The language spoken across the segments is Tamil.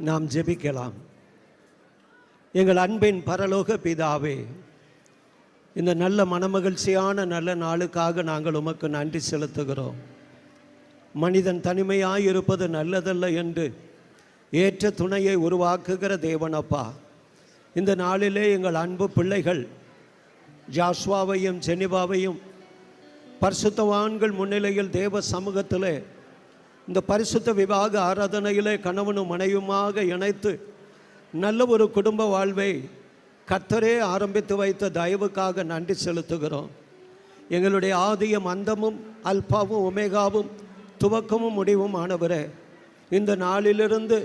நாம் ஜெபிக்கலாம். எங்கள் அன்பின் பரலோக பிதாவே, இந்த நல்ல மனமகிழ்ச்சியான நல்ல நாளுக்காக நாங்கள் உமக்கு நன்றி செலுத்துகிறோம். மனிதன் தனிமையாய் இருப்பது நல்லதல்ல என்று ஏற்ற துணையை உருவாக்குகிற தேவனப்பா, இந்த நாளிலே எங்கள் அன்பு பிள்ளைகள் ஜாஸ்வாவையும் ஜெனிவாவையும் பரிசுத்தவான்கள் முன்னிலையில் தேவ சமூகத்திலே இந்த பரிசுத்த விவாக ஆராதனையிலே கணவனும் மனைவியுமாக இணைத்து நல்ல ஒரு குடும்ப வாழ்வை கர்த்தரே ஆரம்பித்து வைத்த தயவுக்காக நன்றி செலுத்துகிறோம். எங்களுடைய ஆதியும் அந்தமும் அல்பாவும் ஒமேகாவும் துவக்கமும் முடிவும் ஆனவரே, இந்த நாளிலிருந்து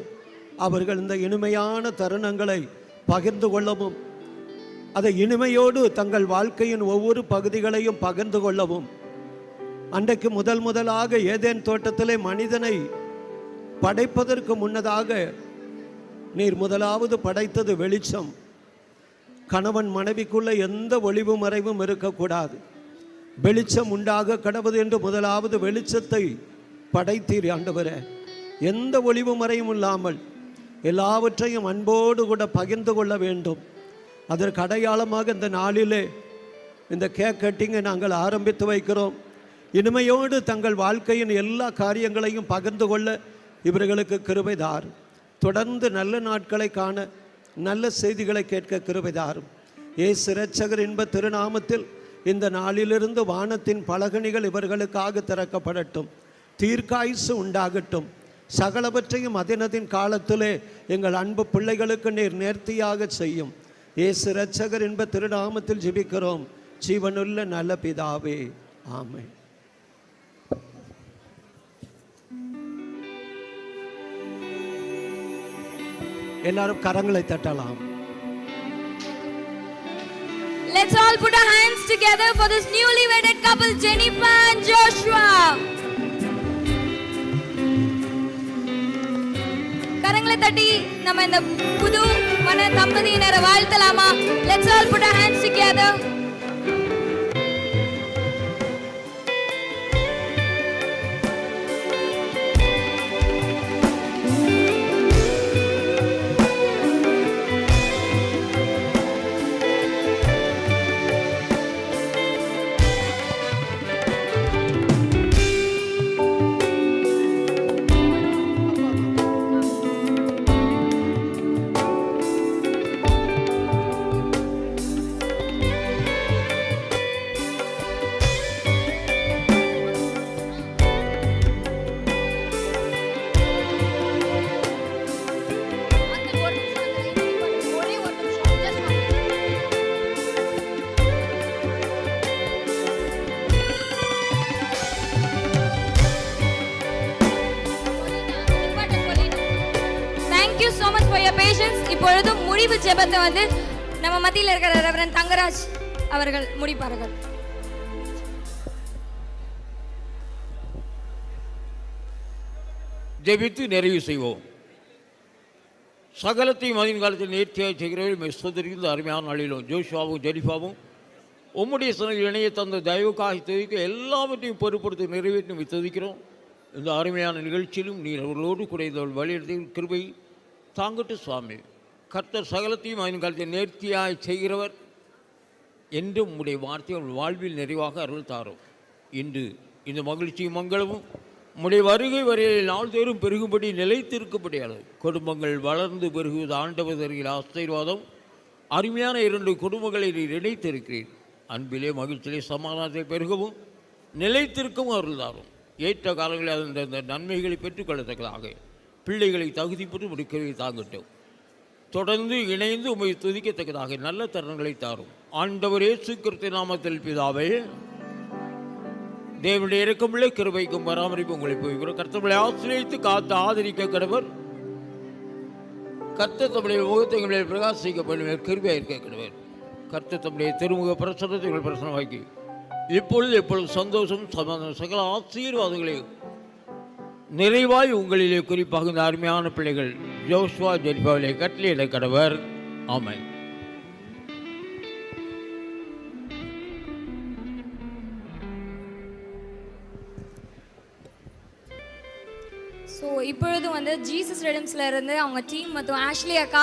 அவர்கள் இந்த இனிமையான தருணங்களை பகிர்ந்து கொள்ளவும், அதை இனிமையோடு தங்கள் வாழ்க்கையின் ஒவ்வொரு பகுதிகளையும் பகிர்ந்து கொள்ளவும், அன்றைக்கு முதலாக ஏதேன் தோட்டத்திலே மனிதனை படைப்பதற்கு முன்னதாக நீர் முதலாவது படைத்தது வெளிச்சம். கணவன் மனைவிக்குள்ள எந்த ஒளிவு மறைவும் இருக்கக்கூடாது. வெளிச்சம் உண்டாக கடவுது என்று முதலாவது வெளிச்சத்தை படைத்தீர் ஆண்டவரே. எந்த ஒளிவு மறையும் இல்லாமல் எல்லாவற்றையும் அன்போடு கூட பகிர்ந்து கொள்ள வேண்டும். அதற்கு அடையாளமாக இந்த நாளிலே இந்த கேக் கட்டிங்கை நாங்கள் ஆரம்பித்து வைக்கிறோம். இனிமையோடு தங்கள் வாழ்க்கையின் எல்லா காரியங்களையும் பகிர்ந்து கொள்ள இவர்களுக்கு கிருபை தாரும். தொடர்ந்து நல்ல நாட்களை காண, நல்ல செய்திகளை கேட்க கிருபை தாரும். இயேசு இரட்சகர் இன்ப திருநாமத்தில் இந்த நாளிலிருந்து வானத்தின் பலகணிகள் இவர்களுக்காக திறக்கப்படட்டும். தீர்க்காயுசு உண்டாகட்டும். சகலவற்றையும் அதினதின் காலத்திலே எங்கள் அன்பு பிள்ளைகளுக்கு நீர் நேர்த்தியாக செய்யும். இயேசு இரட்சகர் இன்ப திருநாமத்தில் ஜெபிக்கிறோம் ஜீவனுள்ள நல்ல பிதாவே, ஆமென். எல்லாரும் கரங்களை தட்டலாம். Let's all put our hands together for this newly wedded couple, Jennifer and Joshua. கரங்களை தட்டி நம்ம இந்த புது மன தம்பதியினரை வாழ்த்தலாமா? Let's all put our hands together. இப்பொழுது முடிவு ஜெபத்தை வந்து நம்ம மத்தியில் இருக்கிற ரெவரண்ட் தங்கராஜ் அவர்கள் முடிப்பார்கள். ஜெபித்து நிறைவு செய்வோம். சகலத்தையும் மதியின் காலத்தில் நேர்த்தியாக செய்கிறவர்கள் சோதரிந்த அருமையான நாளிலும் ஜோஷுவாவும் ஜெனிஃபாவும் உம்முடைய சனத்தில் இணைய தந்த தயவுக்காக துதிக்க எல்லாவற்றையும் பொறுப்படுத்தி நிறைவேற்றி துதிக்கிறோம். இந்த அருமையான நிகழ்ச்சியிலும் நீர் அவர்களோடு கூட இந்த வழியிடத்தில் கிருபை தாங்கட்டு சுவாமி. கர்த்தர் சகலத்தையும் அதன் காலத்தில் நேர்த்தியாக செய்கிறவர் என்றும் உம்முடைய வார்த்தை வாழ்வில் நிறைவாக அருள் தாரும். இன்று இந்த மகிழ்ச்சியும் மங்களமும் உம்முடைய வருகை வரையில் நாள்தோறும் பெருகும்படி நிலைத்திருக்கும்படியானது. குடும்பங்கள் வளர்ந்து பெருகுவது ஆண்டவர் தருகிற ஆசீர்வாதம். அருமையான 2 குடும்பங்களை நீர் இணைத்திருக்கிறீர். அன்பிலே மகிழ்ச்சியிலே சமாதானத்தை பெருகவும் நிலைத்திருக்கவும் அருள் தாரும். ஏற்ற காலங்களில் அந்த நன்மைகளை பெற்றுக்கொள்ளத்தக்கதாக பிள்ளைகளை தகுதிப்பட்டு முடிக்கவே தாங்கட்டும். தொடர்ந்து இணைந்து உம்மை துதிக்கத்தக்கதாக நல்ல தருணங்களை தாரும். ஆண்டவர் இயேசு கிறிஸ்து நாமத்தில் பிதாவே, தேவனுடைய இரக்கமுள்ள கிருபைக்கும் பராமரிப்பு உங்களை போய் கர்த்தர்களை ஆசிரியத்து காத்து ஆதரிக்க கடவர். கர்த்தர் தம்முடைய முகத்தை எங்களை பிரகாசிக்க பண்ணுவார், கிருபையாக இருக்க கடவர். கர்த்தர் தம்முடைய திருமுக பிரசனத்தை உங்கள் பிரசனமாக்கி எப்பொழுது சந்தோஷம் சமாதானம் சகல ஆசீர்வாதங்களையும் நிறைவாய் உங்களிலே குறிப்பாக இந்த அருமையான பிள்ளைகள் ஜோஷுவா ஜெனிஃபாவிலே கட்டளையிட கடவர். ஆமென். ஸோ இப்பொழுதும் வந்து ஜீசஸ் ரெடம்ஸ்ல இருந்து அவங்க டீம் மற்றும் ஆஷ்லி அக்கா